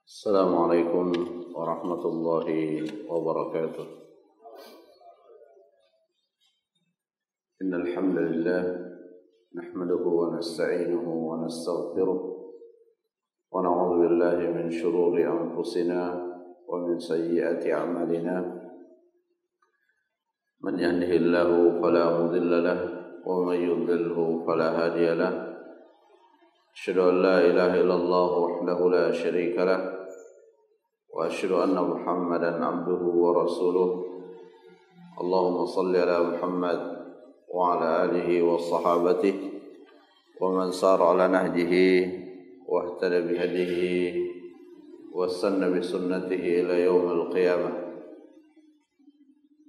السلام عليكم ورحمة الله وبركاته. إن الحمد لله نحمده ونستعينه ونستغفره ونعوذ بالله من شرور أنفسنا ومن سيئات أعمالنا. من يهده الله فلا مضل له ومن يضلله فلا هادي له. أشهد أن لا إله إلا الله وحده لا شريك له وأشهد أن محمدا عبده ورسوله. اللهم صل على محمد وعلى آله وصحابته ومن سار على نهجه واهتدى بهديه واستنى بسنته إلى يوم القيامة.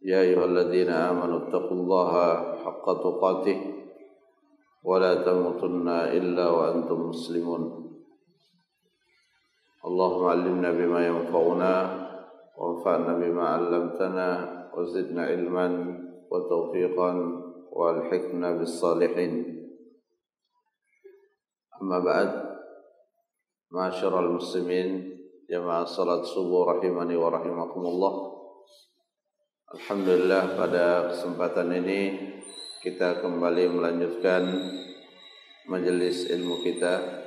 يا أيها الذين آمنوا اتقوا الله حق تقاته ولا تموتن إلا وأنتم مسلمون. اللهم علمنا بما ينفعنا وانفعنا بما علمتنا وزدنا علما وتوفيقا والحقنا بالصالحين. أما بعد، معاشر المسلمين jamaah salat subuh rahimani wa rahimakumullah. Alhamdulillah, pada kesempatan ini kita kembali melanjutkan majelis ilmu kita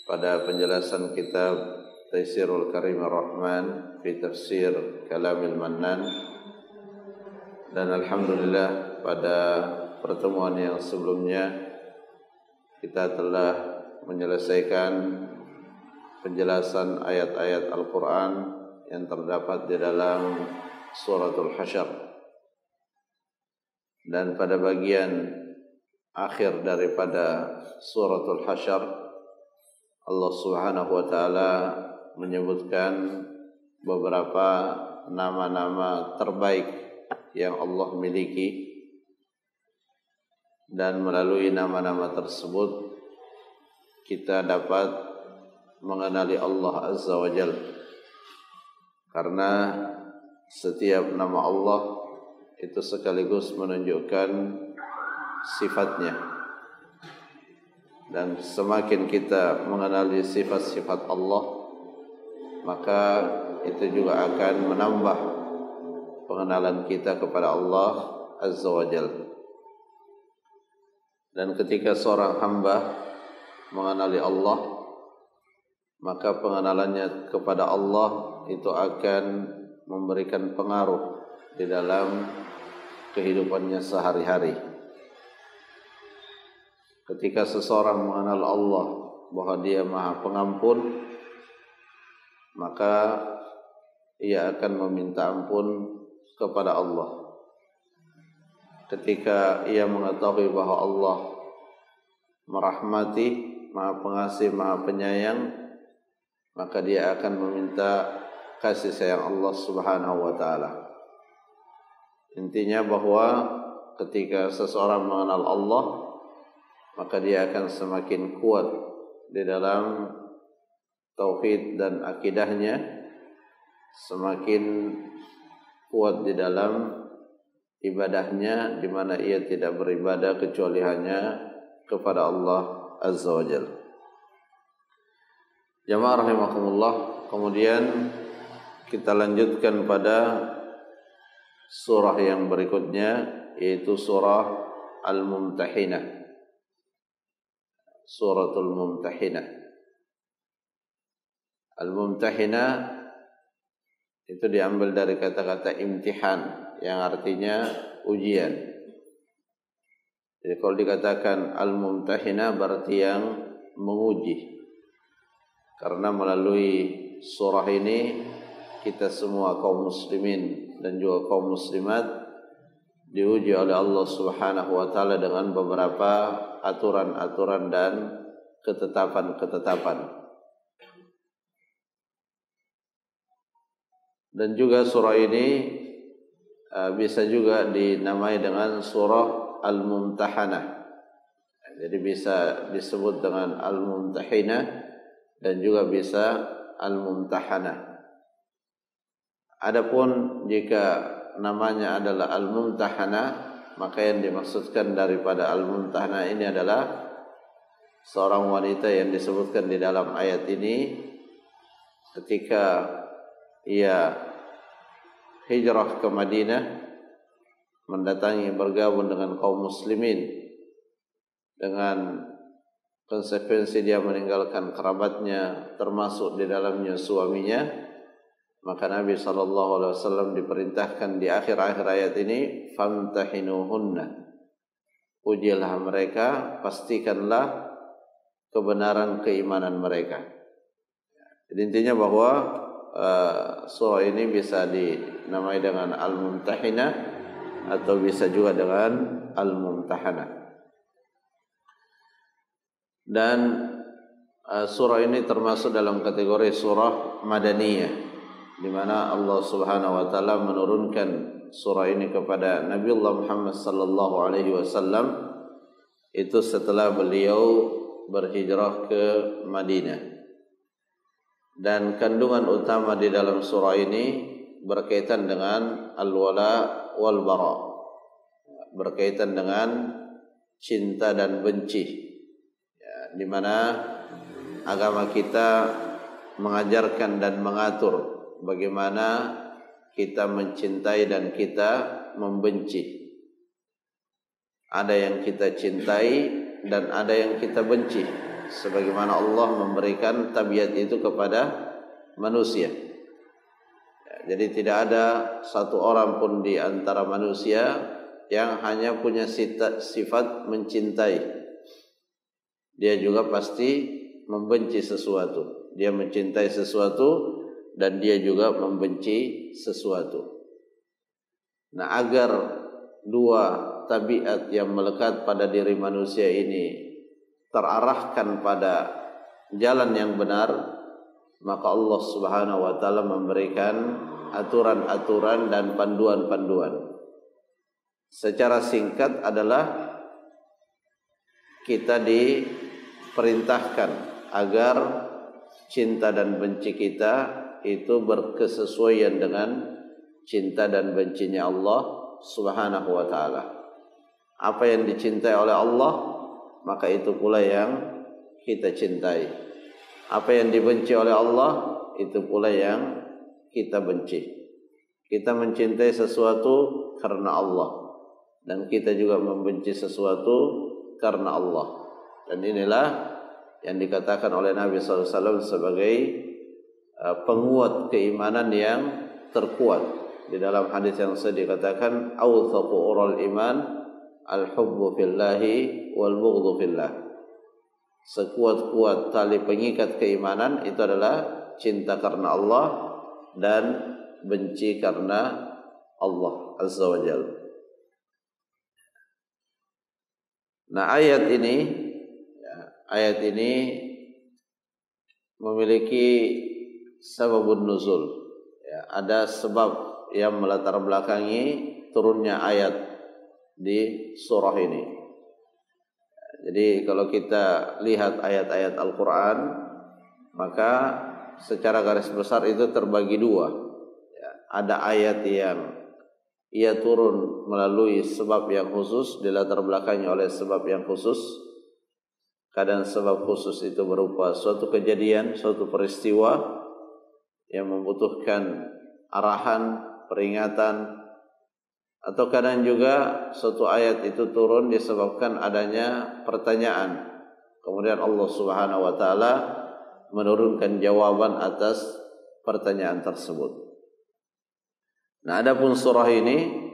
pada penjelasan kitab Taisirul Karimir Rahman fi Tafsir Kalamil Mannan. Dan alhamdulillah, pada pertemuan yang sebelumnya kita telah menyelesaikan penjelasan ayat-ayat Al-Quran yang terdapat di dalam Suratul Hasyr. Dan pada bagian akhir daripada Suratul Hasyr, Allah Subhanahu wa taala menyebutkan beberapa nama-nama terbaik yang Allah miliki, dan melalui nama-nama tersebut kita dapat mengenali Allah Azza wa Jalla, karena setiap nama Allah itu sekaligus menunjukkan sifatnya. Dan semakin kita mengenali sifat-sifat Allah, maka itu juga akan menambah pengenalan kita kepada Allah Azza wa Jalla. Dan ketika seorang hamba mengenali Allah, maka pengenalannya kepada Allah itu akan memberikan pengaruh di dalam kehidupannya sehari-hari. Ketika seseorang mengenal Allah bahwa Dia Maha Pengampun, maka ia akan meminta ampun kepada Allah. Ketika ia mengetahui bahwa Allah merahmati, Maha Pengasih, Maha Penyayang, maka dia akan meminta kasih sayang Allah Subhanahu wa taala. Intinya bahwa ketika seseorang mengenal Allah, maka dia akan semakin kuat di dalam tauhid dan akidahnya, semakin kuat di dalam ibadahnya, di mana ia tidak beribadah kecuali hanya kepada Allah Azza wa Jalla. Jamaah rahimakumullah, kemudian kita lanjutkan pada surah yang berikutnya, yaitu surah Al-Mumtahinah. Suratul Mumtahinah. Al-Mumtahinah itu diambil dari kata-kata imtihan, yang artinya ujian. Jadi kalau dikatakan Al-Mumtahinah berarti yang menguji. Karena melalui surah ini kita semua kaum muslimin dan juga kaum muslimat diuji oleh Allah Subhanahu wa taala dengan beberapa aturan-aturan dan ketetapan-ketetapan. Dan juga surah ini bisa juga dinamai dengan surah Al-Mumtahanah. Jadi bisa disebut dengan Al-Mumtahinah dan juga bisa Al-Mumtahanah. Adapun jika namanya adalah Al-Mumtahanah, maka yang dimaksudkan daripada Al-Mumtahanah ini adalah seorang wanita yang disebutkan di dalam ayat ini ketika ia hijrah ke Madinah, mendatangi bergabung dengan kaum muslimin, dengan konsekuensi dia meninggalkan kerabatnya, termasuk di dalamnya suaminya, maka Nabi SAW diperintahkan di akhir-akhir ayat ini, famtahinuhunna, ujilah mereka, pastikanlah kebenaran keimanan mereka. Jadi intinya bahwa surah ini bisa dinamai dengan Al-Mumtahinah atau bisa juga dengan Al-Mumtahanah. Dan surah ini termasuk dalam kategori surah Madaniyah, di mana Allah Subhanahu wa taala menurunkan surah ini kepada Nabiullah Muhammad sallallahu alaihi wasallam itu setelah beliau berhijrah ke Madinah. Dan kandungan utama di dalam surah ini berkaitan dengan al-wala wal bara, berkaitan dengan cinta dan benci, ya, di mana agama kita mengajarkan dan mengatur bagaimana kita mencintai dan kita membenci. Ada yang kita cintai dan ada yang kita benci, sebagaimana Allah memberikan tabiat itu kepada manusia. Jadi tidak ada satu orang pun di antara manusia yang hanya punya sifat mencintai. Dia juga pasti membenci sesuatu. Dia mencintai sesuatu dan dia juga membenci sesuatu. Nah, agar dua tabiat yang melekat pada diri manusia ini terarahkan pada jalan yang benar, maka Allah Subhanahu wa taala memberikan aturan-aturan dan panduan-panduan. Secara singkat adalah kita diperintahkan agar cinta dan benci kita itu berkesesuaian dengan cinta dan bencinya Allah Subhanahu wa taala. Apa yang dicintai oleh Allah, maka itu pula yang kita cintai. Apa yang dibenci oleh Allah, itu pula yang kita benci. Kita mencintai sesuatu karena Allah, dan kita juga membenci sesuatu karena Allah. Dan inilah yang dikatakan oleh Nabi SAW sebagai penguat keimanan yang terkuat. Di dalam hadis yang saya dikatakan, awthaqu ural iman al-hubbu fillahi wal bughdhu fillah. Sekuat-kuat tali pengikat keimanan itu adalah cinta karena Allah dan benci karena Allah Azza wa Jalla. Nah, ayat ini memiliki sababun nuzul. Ya, ada sebab yang melatar belakangi turunnya ayat di surah ini. Jadi kalau kita lihat ayat-ayat Al-Quran, maka secara garis besar itu terbagi dua. Ya, ada ayat yang ia turun melalui sebab yang khusus, dilatar belakangi oleh sebab yang khusus. Kadang sebab khusus itu berupa suatu kejadian, suatu peristiwa yang membutuhkan arahan, peringatan, atau kadang juga suatu ayat itu turun disebabkan adanya pertanyaan. Kemudian Allah Subhanahu wa taala menurunkan jawaban atas pertanyaan tersebut. Nah, adapun surah ini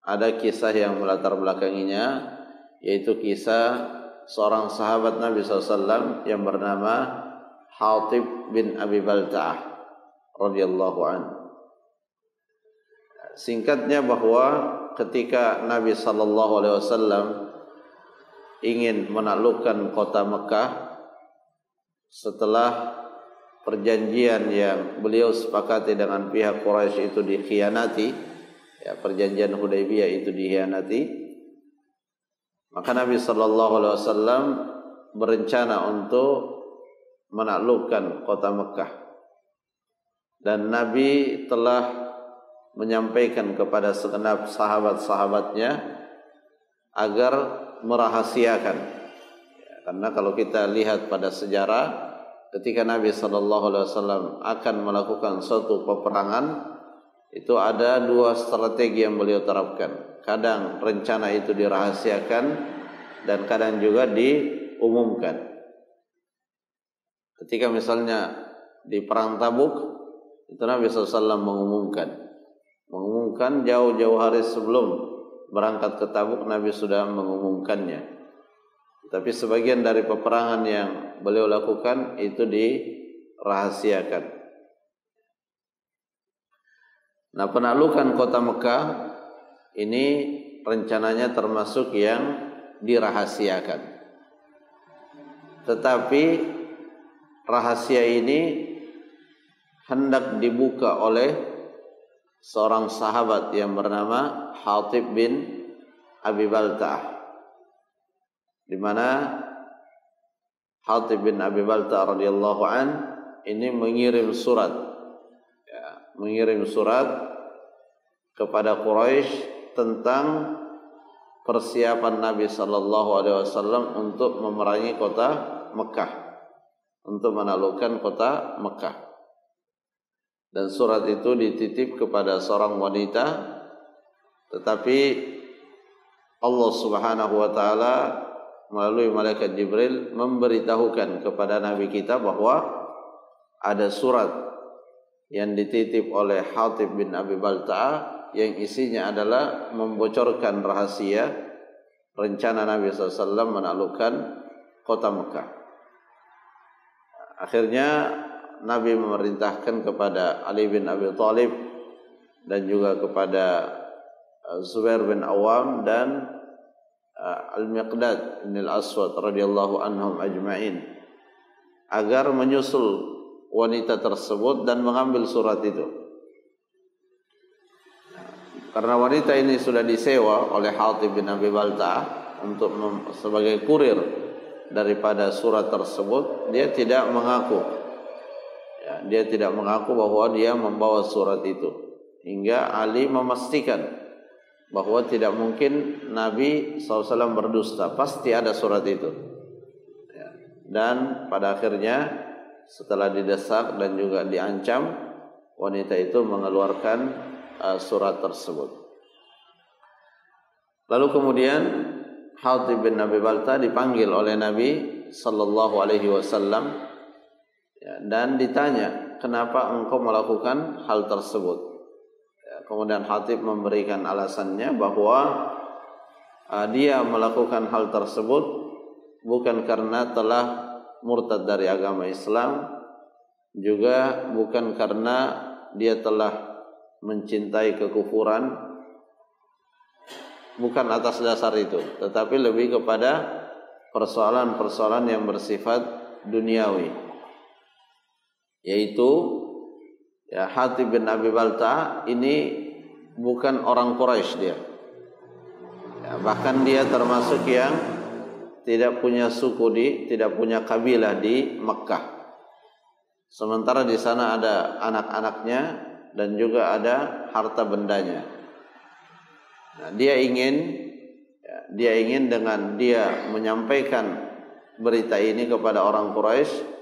ada kisah yang melatar belakanginya, yaitu kisah seorang sahabat Nabi SAW yang bernama Hatib bin Abi Balta'ah radhiyallahu anhu. Singkatnya bahwa ketika Nabi SAW ingin menaklukkan kota Mekah setelah perjanjian yang beliau sepakati dengan pihak Quraisy itu dikhianati, ya, perjanjian Hudaybiyah itu dikhianati, maka Nabi SAW berencana untuk menaklukkan kota Mekah. Dan Nabi telah menyampaikan kepada segenap sahabat-sahabatnya agar merahasiakan. Ya, karena kalau kita lihat pada sejarah, ketika Nabi SAW akan melakukan suatu peperangan, itu ada dua strategi yang beliau terapkan. Kadang rencana itu dirahasiakan dan kadang juga diumumkan. Ketika misalnya di perang Tabuk, itu Nabi SAW mengumumkan jauh-jauh hari sebelum berangkat ke Tabuk, Nabi sudah mengumumkannya. Tapi sebagian dari peperangan yang beliau lakukan itu dirahasiakan. Nah, penaklukan kota Mekah ini rencananya termasuk yang dirahasiakan. Tetapi rahasia ini hendak dibuka oleh seorang sahabat yang bernama Hatib bin Abi Balta'ah, di mana Hatib bin Abi Balta'ah radhiyallahu an ini mengirim surat kepada Quraisy tentang persiapan Nabi sallallahu alaihi wasallam untuk memerangi kota Mekah, untuk menaklukkan kota Mekah. Dan surat itu dititip kepada seorang wanita, tetapi Allah Subhanahu wa taala melalui malaikat Jibril memberitahukan kepada Nabi kita bahwa ada surat yang dititip oleh Hatib bin Abi Balta'ah yang isinya adalah membocorkan rahasia rencana Nabi SAW menaklukkan kota Mekah. Akhirnya Nabi memerintahkan kepada Ali bin Abi Thalib dan juga kepada Zubair bin Awam dan Al-Miqdad bin Al-Aswad radhiyallahu anhum ajma'in agar menyusul wanita tersebut dan mengambil surat itu. Karena wanita ini sudah disewa oleh Hatib bin Abi Balta'ah untuk sebagai kurir daripada surat tersebut, dia tidak mengaku. Dia tidak mengaku bahwa dia membawa surat itu, hingga Ali memastikan bahwa tidak mungkin Nabi SAW berdusta, pasti ada surat itu. Dan pada akhirnya setelah didesak dan juga diancam, wanita itu mengeluarkan surat tersebut. Lalu kemudian Hatib bin Abi Balta'ah dipanggil oleh Nabi sallallahu alaihi wasallam dan ditanya, kenapa engkau melakukan hal tersebut? Kemudian Hatib memberikan alasannya bahwa dia melakukan hal tersebut bukan karena telah murtad dari agama Islam, juga bukan karena dia telah mencintai kekufuran, bukan atas dasar itu, tetapi lebih kepada persoalan-persoalan yang bersifat duniawi. Yaitu Hatib bin Abi Balta'ah ini bukan orang Quraisy dia. Bahkan dia termasuk yang tidak punya suku tidak punya kabilah di Mekah. Sementara di sana ada anak-anaknya dan juga ada harta bendanya. Nah, dia ingin dengan dia menyampaikan berita ini kepada orang Quraisy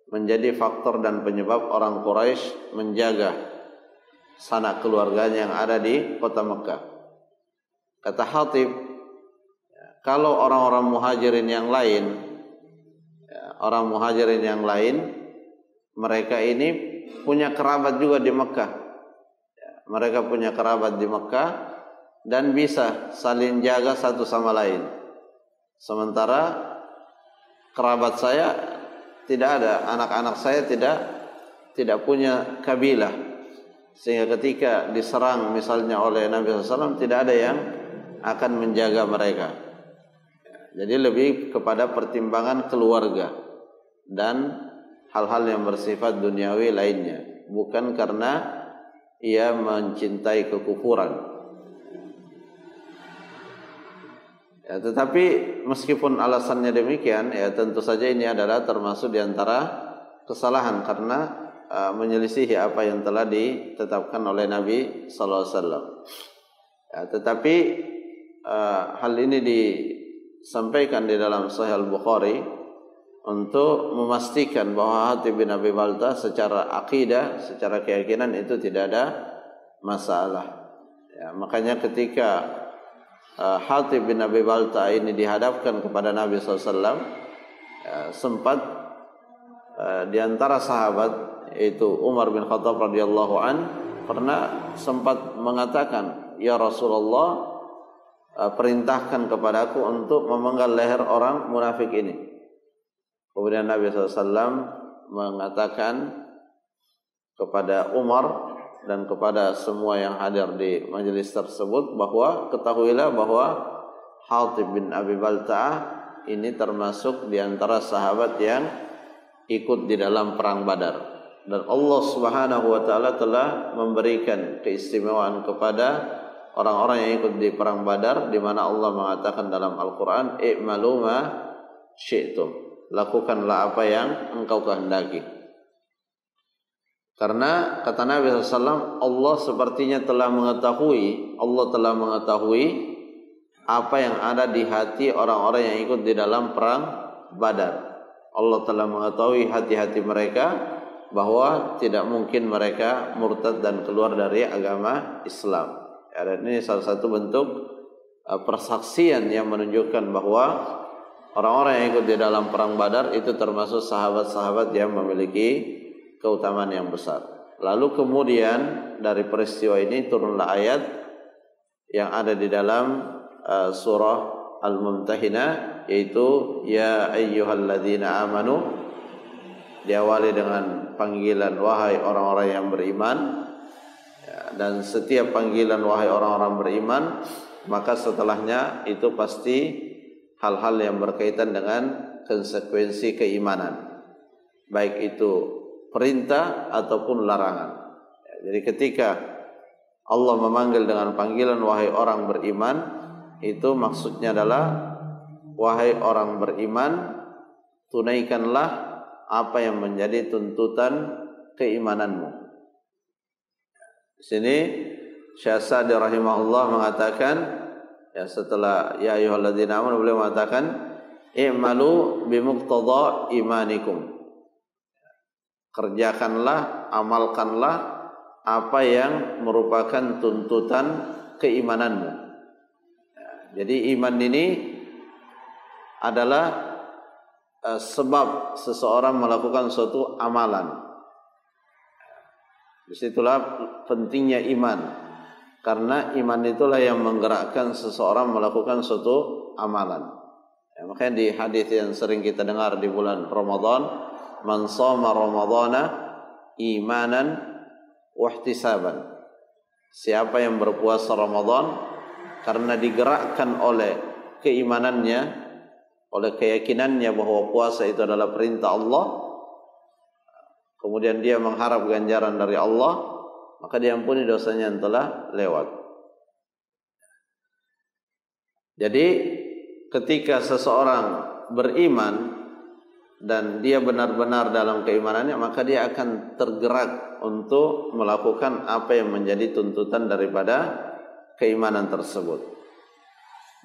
menjadi faktor dan penyebab orang Quraisy menjaga sanak keluarganya yang ada di kota Mekah. Kata Hatib, kalau orang-orang muhajirin yang lain, mereka ini punya kerabat juga di Mekah. Mereka punya kerabat di Mekah dan bisa saling jaga satu sama lain. Sementara kerabat saya tidak ada, anak-anak saya tidak punya kabilah, sehingga ketika diserang misalnya oleh Nabi SAW tidak ada yang akan menjaga mereka. Jadi lebih kepada pertimbangan keluarga dan hal-hal yang bersifat duniawi lainnya, bukan karena ia mencintai kekufuran. Tetapi meskipun alasannya demikian, tentu saja ini adalah termasuk diantara kesalahan karena menyelisihi apa yang telah ditetapkan oleh Nabi Sallallahu Alaihi Wasallam. Tetapi hal ini disampaikan di dalam Sahih Al-Bukhari untuk memastikan bahwa Hatib bin Abi Balta'ah secara akidah, secara keyakinan itu tidak ada masalah. Ya, makanya ketika Hatib bin Abi Balta'ah ini dihadapkan kepada Nabi SAW, sempat di antara sahabat yaitu Umar bin Khattab radhiyallahu an pernah sempat mengatakan, "Ya Rasulullah, perintahkan kepadaku untuk memenggal leher orang munafik ini." Kemudian Nabi SAW mengatakan kepada Umar dan kepada semua yang hadir di majelis tersebut bahwa ketahuilah bahwa Hatib bin Abi Balta'ah ini termasuk di antara sahabat yang ikut di dalam perang Badar, dan Allah Subhanahu wa taala telah memberikan keistimewaan kepada orang-orang yang ikut di perang Badar, di mana Allah mengatakan dalam Al-Qur'an, "I'malu ma syi'tum." Lakukanlah apa yang engkau kehendaki. Karena kata Nabi SAW, Allah sepertinya telah mengetahui apa yang ada di hati orang-orang yang ikut di dalam perang Badar. Allah telah mengetahui hati-hati mereka bahwa tidak mungkin mereka murtad dan keluar dari agama Islam. Dan ini salah satu bentuk persaksian yang menunjukkan bahwa orang-orang yang ikut di dalam perang Badar itu termasuk sahabat-sahabat yang memiliki keutamaan yang besar. Lalu kemudian dari peristiwa ini turunlah ayat yang ada di dalam surah Al-Mumtahinah, yaitu ya ayyuhalladzina amanu, diawali dengan panggilan wahai orang-orang yang beriman, dan setiap panggilan wahai orang-orang beriman maka setelahnya itu pasti hal-hal yang berkaitan dengan konsekuensi keimanan, baik itu perintah ataupun larangan. Jadi ketika Allah memanggil dengan panggilan wahai orang beriman, itu maksudnya adalah wahai orang beriman, tunaikanlah apa yang menjadi tuntutan keimananmu. Di sini Syekh Sa'di rahimahullah mengatakan, ya setelah ya ayyuhalladzina amanu, beliau mengatakan i'malu bimuqtada imanikum. Kerjakanlah, amalkanlah apa yang merupakan tuntutan keimananmu. Jadi iman ini adalah sebab seseorang melakukan suatu amalan. Disitulah pentingnya iman. Karena iman itulah yang menggerakkan seseorang melakukan suatu amalan. Ya, makanya di hadis yang sering kita dengar di bulan Ramadan, man shoma ramadhana imanan wa ihtisaban. Siapa yang berpuasa Ramadan karena digerakkan oleh keimanannya, oleh keyakinannya bahwa puasa itu adalah perintah Allah, kemudian dia mengharap ganjaran dari Allah, maka diampuni dosanya yang telah lewat. Jadi ketika seseorang beriman dan dia benar-benar dalam keimanannya, maka dia akan tergerak untuk melakukan apa yang menjadi tuntutan daripada keimanan tersebut.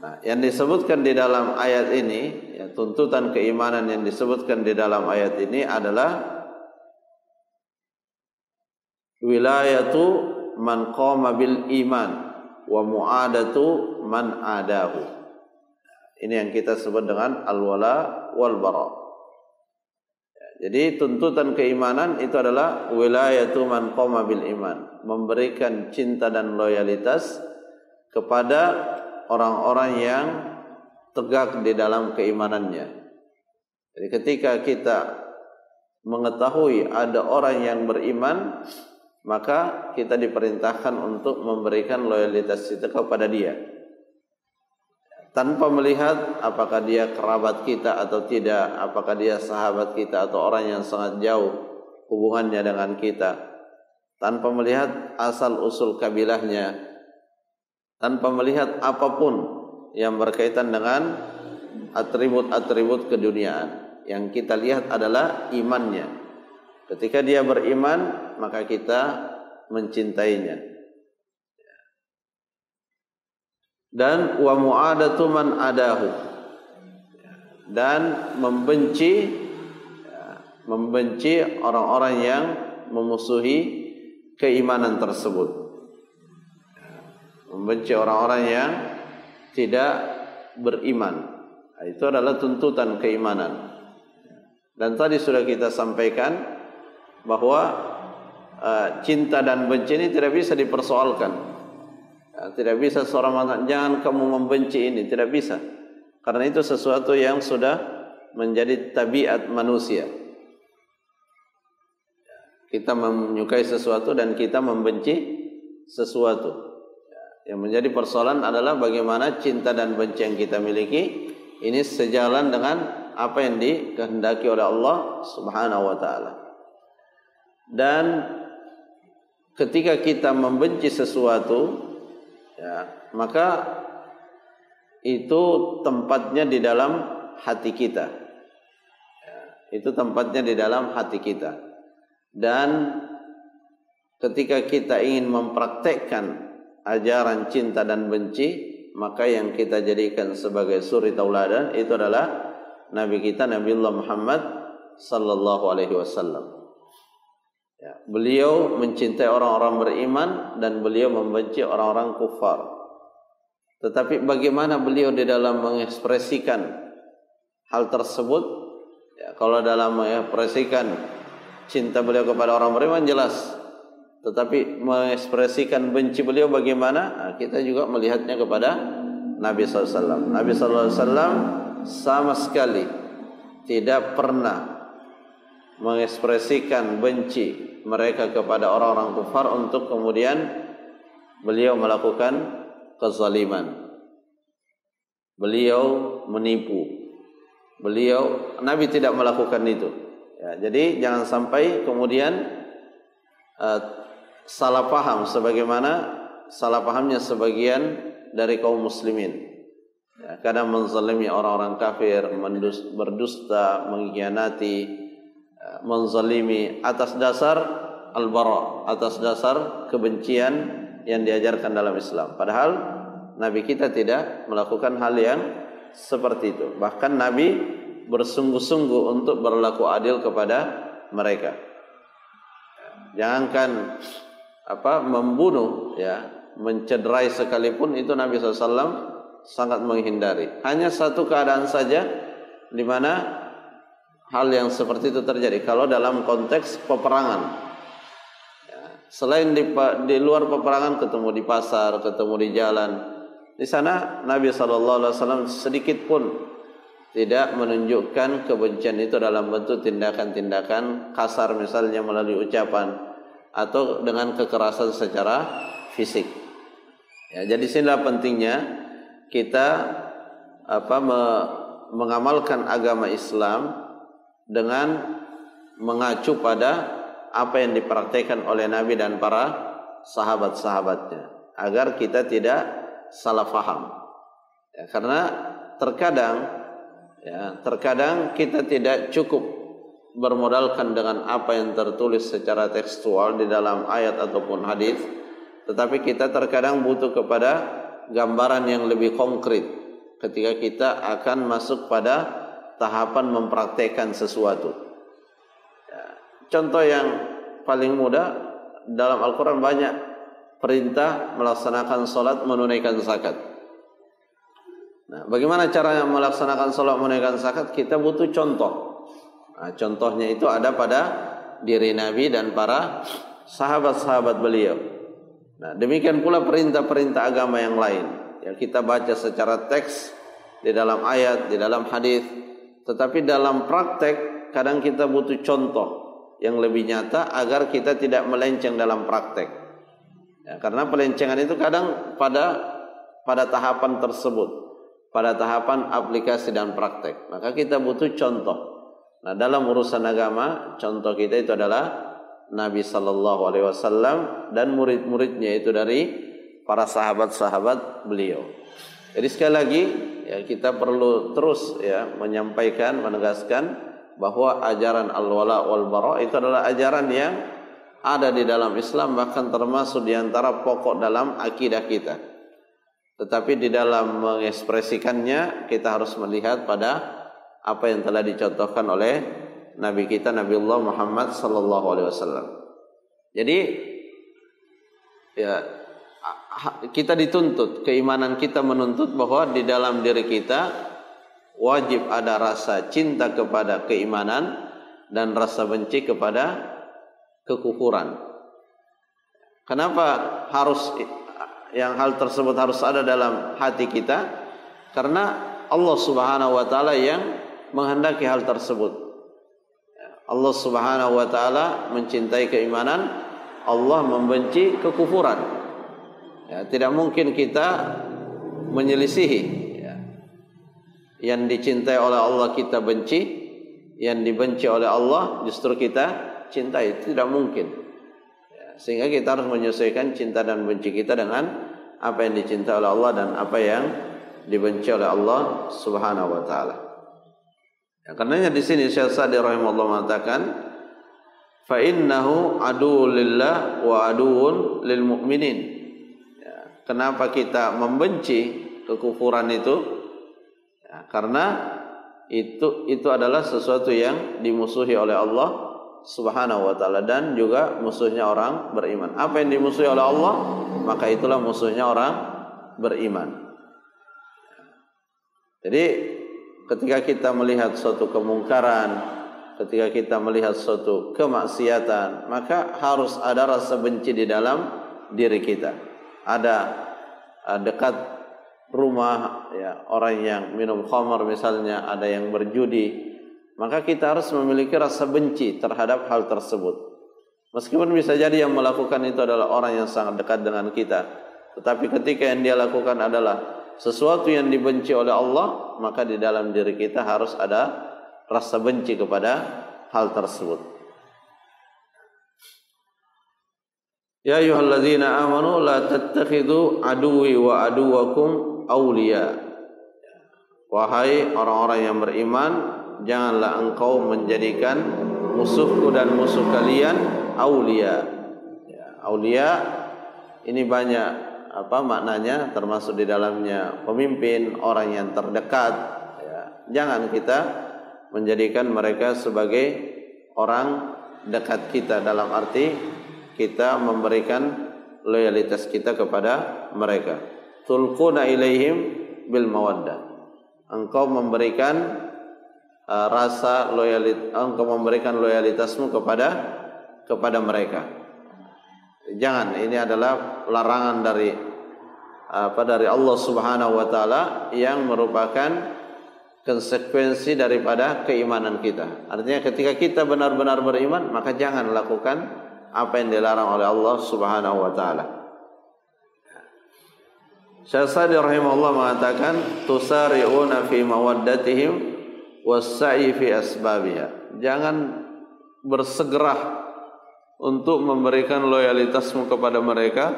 Nah, yang disebutkan di dalam ayat ini, ya, tuntutan keimanan yang disebutkan di dalam ayat ini adalah wilayatu man qama bil iman wa mu'adatu man adahu. Ini yang kita sebut dengan al-wala wal bara. Jadi tuntutan keimanan itu adalah wilayatu man qama bil iman, memberikan cinta dan loyalitas kepada orang-orang yang tegak di dalam keimanannya. Jadi ketika kita mengetahui ada orang yang beriman, maka kita diperintahkan untuk memberikan loyalitas kita kepada dia, tanpa melihat apakah dia kerabat kita atau tidak, apakah dia sahabat kita atau orang yang sangat jauh hubungannya dengan kita, tanpa melihat asal usul kabilahnya, tanpa melihat apapun yang berkaitan dengan atribut-atribut keduniaan. Yang kita lihat adalah imannya. Ketika dia beriman, maka kita mencintainya. Dan wa mu'adatu man adahu, dan membenci membenci orang-orang yang memusuhi keimanan tersebut. Membenci orang-orang yang tidak beriman. Itu adalah tuntutan keimanan. Dan tadi sudah kita sampaikan bahwa cinta dan benci ini tidak bisa dipersoalkan. Tidak bisa seorang mengatakan jangan kamu membenci ini, tidak bisa. Karena itu sesuatu yang sudah menjadi tabiat manusia. Kita menyukai sesuatu dan kita membenci sesuatu. Yang menjadi persoalan adalah bagaimana cinta dan benci yang kita miliki ini sejalan dengan apa yang dikehendaki oleh Allah Subhanahu wa taala. Dan ketika kita membenci sesuatu, ya, maka itu tempatnya di dalam hati kita. Ya, itu tempatnya di dalam hati kita. Dan ketika kita ingin mempraktekkan ajaran cinta dan benci, maka yang kita jadikan sebagai suri tauladan itu adalah Nabi kita Nabiullah Muhammad sallallahu alaihi wasallam. Ya, beliau mencintai orang-orang beriman dan beliau membenci orang-orang kufar. Tetapi bagaimana beliau di dalam mengekspresikan hal tersebut? Ya, kalau dalam mengekspresikan cinta beliau kepada orang beriman jelas. Tetapi mengekspresikan benci beliau bagaimana? Nah, kita juga melihatnya kepada Nabi SAW. Nabi SAW sama sekali tidak pernah mengekspresikan benci mereka kepada orang-orang kufar untuk kemudian beliau melakukan kezaliman. Beliau menipu. Nabi tidak melakukan itu. Ya, jadi jangan sampai kemudian salah paham sebagaimana salah pahamnya sebagian dari kaum muslimin. Ya, kadang menzalimi orang-orang kafir, berdusta, mengkhianati, menzalimi atas dasar al-bara, atas dasar kebencian yang diajarkan dalam Islam. Padahal Nabi kita tidak melakukan hal yang seperti itu. Bahkan Nabi bersungguh-sungguh untuk berlaku adil kepada mereka. Jangankan membunuh, ya, mencederai sekalipun itu Nabi SAW sangat menghindari. Hanya satu keadaan saja di mana hal yang seperti itu terjadi. Kalau dalam konteks peperangan, ya, selain di luar peperangan, ketemu di pasar, ketemu di jalan, di sana Nabi SAW sedikit pun tidak menunjukkan kebencian itu dalam bentuk tindakan-tindakan kasar, misalnya melalui ucapan atau dengan kekerasan secara fisik. Ya, jadi sinilah pentingnya kita mengamalkan agama Islam dengan mengacu pada apa yang dipraktikkan oleh Nabi dan para sahabat-sahabatnya, agar kita tidak salah faham. Ya, karena terkadang kita tidak cukup bermodalkan dengan apa yang tertulis secara tekstual di dalam ayat ataupun hadis, tetapi kita terkadang butuh kepada gambaran yang lebih konkret ketika kita akan masuk pada tahapan mempraktekkan sesuatu. Ya, contoh yang paling mudah dalam Al-Quran banyak perintah melaksanakan sholat, menunaikan zakat. Nah, bagaimana cara melaksanakan sholat, menunaikan zakat? Kita butuh contoh. Nah, contohnya itu ada pada diri Nabi dan para sahabat-sahabat beliau. Nah, demikian pula perintah-perintah agama yang lain yang kita baca secara teks di dalam ayat, di dalam hadis, tetapi dalam praktek kadang kita butuh contoh yang lebih nyata agar kita tidak melenceng dalam praktek. Ya, karena pelencengan itu kadang pada tahapan tersebut, pada tahapan aplikasi dan praktek. Maka kita butuh contoh. Nah, dalam urusan agama, contoh kita itu adalah Nabi sallallahu alaihi wasallam dan murid-muridnya itu dari para sahabat-sahabat beliau. Jadi sekali lagi, ya, kita perlu terus, ya, menyampaikan, menegaskan bahwa ajaran al-wala wal bara itu adalah ajaran yang ada di dalam Islam, bahkan termasuk di antara pokok dalam akidah kita. Tetapi di dalam mengekspresikannya kita harus melihat pada apa yang telah dicontohkan oleh Nabi kita Nabiullah Muhammad sallallahu alaihi wasallam. Jadi ya kita dituntut, keimanan kita menuntut bahwa di dalam diri kita wajib ada rasa cinta kepada keimanan dan rasa benci kepada kekufuran. Kenapa harus hal tersebut harus ada dalam hati kita? Karena Allah Subhanahu wa taala yang menghendaki hal tersebut. Allah Subhanahu wa taala mencintai keimanan, Allah membenci kekufuran. Ya, tidak mungkin kita menyelisihi. Ya. Yang dicintai oleh Allah kita benci, yang dibenci oleh Allah justru kita cintai. Tidak mungkin. Ya, sehingga kita harus menyesuaikan cinta dan benci kita dengan apa yang dicintai oleh Allah dan apa yang dibenci oleh Allah Subhanahu wa taala. Ya, karenanya di sini Syekh Sa'di rahimahullah mengatakan fa innahu aduwwul lillah wa aduwwun lil mu'minin. Ya, kenapa kita membenci kekufuran itu? Ya, karena itu adalah sesuatu yang dimusuhi oleh Allah Subhanahu wa taala dan juga musuhnya orang beriman. Apa yang dimusuhi oleh Allah, maka itulah musuhnya orang beriman. Jadi ketika kita melihat suatu kemungkaran, ketika kita melihat suatu kemaksiatan, maka harus ada rasa benci di dalam diri kita. Ada dekat rumah ya, orang yang minum khamar misalnya, ada yang berjudi, maka kita harus memiliki rasa benci terhadap hal tersebut. Meskipun bisa jadi yang melakukan itu adalah orang yang sangat dekat dengan kita, tetapi ketika yang dia lakukan adalah sesuatu yang dibenci oleh Allah, maka di dalam diri kita harus ada rasa benci kepada hal tersebut. Ya ayyuhalladzina amanu la tattakhidhu aduwwi wa aduwwakum awliya. Wahai orang-orang yang beriman, janganlah engkau menjadikan musuhku dan musuh kalian awliya. Ya, awliya ini banyak maknanya, termasuk di dalamnya pemimpin, orang yang terdekat. Ya, jangan kita menjadikan mereka sebagai orang dekat kita, dalam arti kita memberikan loyalitas kita kepada mereka. Tulquna ilaihim bil mawaddah. Engkau memberikan engkau memberikan loyalitasmu kepada mereka. Jangan, ini adalah larangan dari Allah Subhanahu wa taala yang merupakan konsekuensi daripada keimanan kita. Artinya ketika kita benar-benar beriman, maka jangan lakukan apa yang dilarang oleh Allah Subhanahu wa taala. Syekh Sa'di rahimahullah mengatakan tusari'una fi mawaddatihim was-sa'i fi asbabiha. Jangan bersegera untuk memberikan loyalitasmu kepada mereka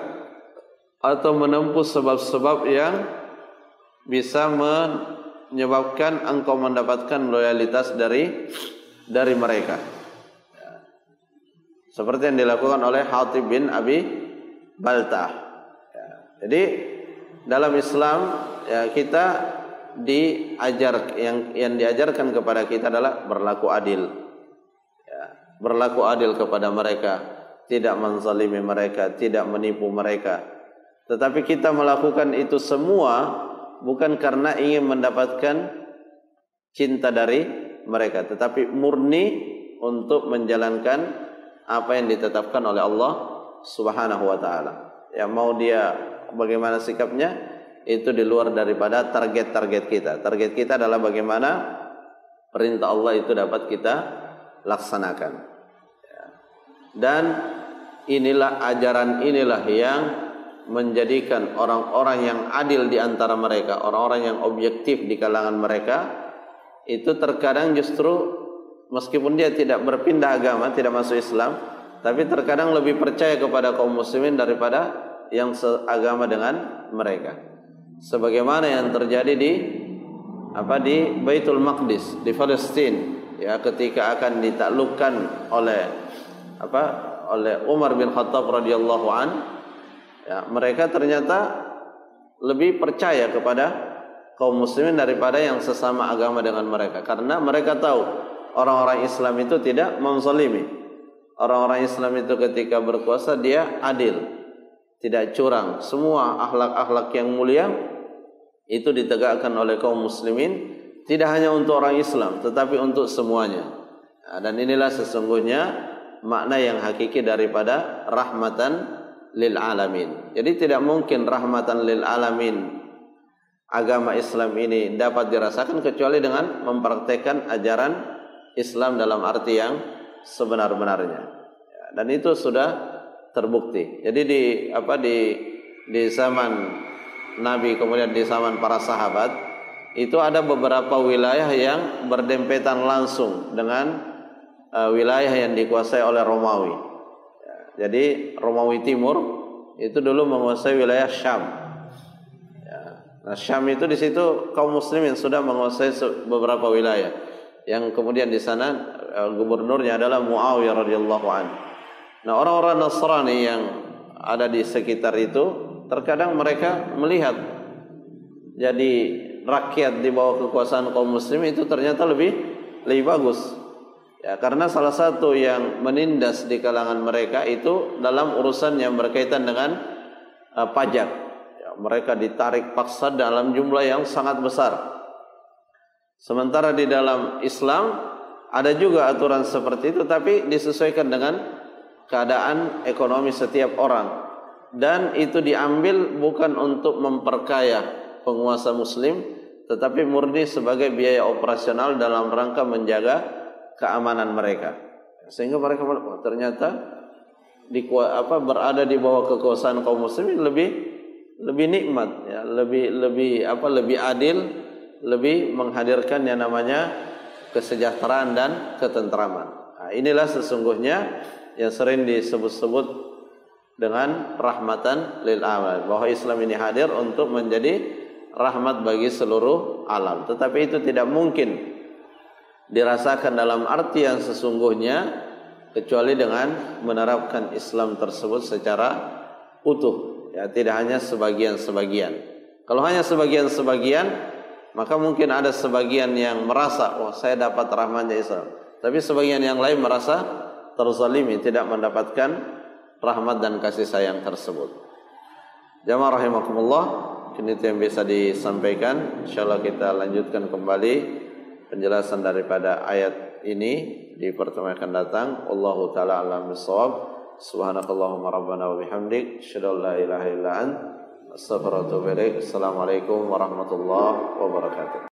atau menempuh sebab-sebab yang bisa menyebabkan engkau mendapatkan loyalitas dari mereka. Seperti yang dilakukan oleh Hatib bin Abi Baltah. Jadi dalam Islam ya, kita yang diajarkan kepada kita adalah berlaku adil. Berlaku adil kepada mereka, tidak menzalimi mereka, tidak menipu mereka. Tetapi kita melakukan itu semua bukan karena ingin mendapatkan cinta dari mereka, tetapi murni untuk menjalankan apa yang ditetapkan oleh Allah Subhanahu wa taala. Ya, mau dia bagaimana sikapnya itu di luar daripada target-target kita. Target kita adalah bagaimana perintah Allah itu dapat kita laksanakan. Dan ajaran inilah yang menjadikan orang-orang yang adil di antara mereka, orang-orang yang objektif di kalangan mereka, itu terkadang justru meskipun dia tidak berpindah agama, tidak masuk Islam, tapi terkadang lebih percaya kepada kaum muslimin daripada yang seagama dengan mereka. Sebagaimana yang terjadi di Baitul Maqdis di Palestina, ya, ketika akan ditaklukkan oleh Umar bin Khattab radhiyallahu an, ya, mereka ternyata lebih percaya kepada kaum muslimin daripada yang sesama agama dengan mereka, karena mereka tahu orang-orang Islam itu tidak menzalimi. Orang-orang Islam itu ketika berkuasa dia adil, tidak curang. Semua akhlak-akhlak yang mulia itu ditegakkan oleh kaum muslimin, tidak hanya untuk orang Islam tetapi untuk semuanya. Dan inilah sesungguhnya makna yang hakiki daripada rahmatan lil alamin. Jadi tidak mungkin rahmatan lil alamin agama Islam ini dapat dirasakan kecuali dengan mempraktekkan ajaran Islam dalam arti yang sebenar-benarnya. Dan itu sudah terbukti. Jadi di zaman Nabi kemudian di zaman para sahabat itu ada beberapa wilayah yang berdempetan langsung dengan wilayah yang dikuasai oleh Romawi. Jadi Romawi Timur itu dulu menguasai wilayah Syam. Nah, Syam itu di situ kaum muslimin sudah menguasai beberapa wilayah. Yang kemudian di sana gubernurnya adalah Muawiyah radhiyallahu anhu. Nah, orang-orang Nasrani yang ada di sekitar itu terkadang mereka melihat jadi rakyat di bawah kekuasaan kaum muslim itu ternyata lebih bagus. Ya, karena salah satu yang menindas di kalangan mereka itu dalam urusan yang berkaitan dengan pajak. Ya, mereka ditarik paksa dalam jumlah yang sangat besar. Sementara di dalam Islam ada juga aturan seperti itu, tapi disesuaikan dengan keadaan ekonomi setiap orang. Dan itu diambil bukan untuk memperkaya penguasa muslim, tetapi murni sebagai biaya operasional dalam rangka menjaga keamanan mereka. Sehingga mereka ternyata berada di bawah kekuasaan kaum muslimin lebih nikmat, ya, lebih adil, lebih menghadirkan yang namanya kesejahteraan dan ketentraman. Nah, inilah sesungguhnya yang sering disebut-sebut dengan rahmatan lil alamin, bahwa Islam ini hadir untuk menjadi rahmat bagi seluruh alam. Tetapi itu tidak mungkin dirasakan dalam arti yang sesungguhnya kecuali dengan menerapkan Islam tersebut secara utuh, ya, tidak hanya sebagian-sebagian. Kalau hanya sebagian-sebagian, maka mungkin ada sebagian yang merasa, wah, saya dapat rahmatnya Islam, tapi sebagian yang lain merasa terzalimi, tidak mendapatkan rahmat dan kasih sayang tersebut. Jamaah rahimakumullah, ini yang bisa disampaikan. Insyaallah kita lanjutkan kembali penjelasan daripada ayat ini di pertemuan akan datang. Wallahu taala a'lam bissawab. Subhanakallahumma rabbana wa bihamdik, asyhadu an la ilaha illa anta, astaghfiruka wa atubu ilaik. Assalamualaikum warahmatullahi wabarakatuh.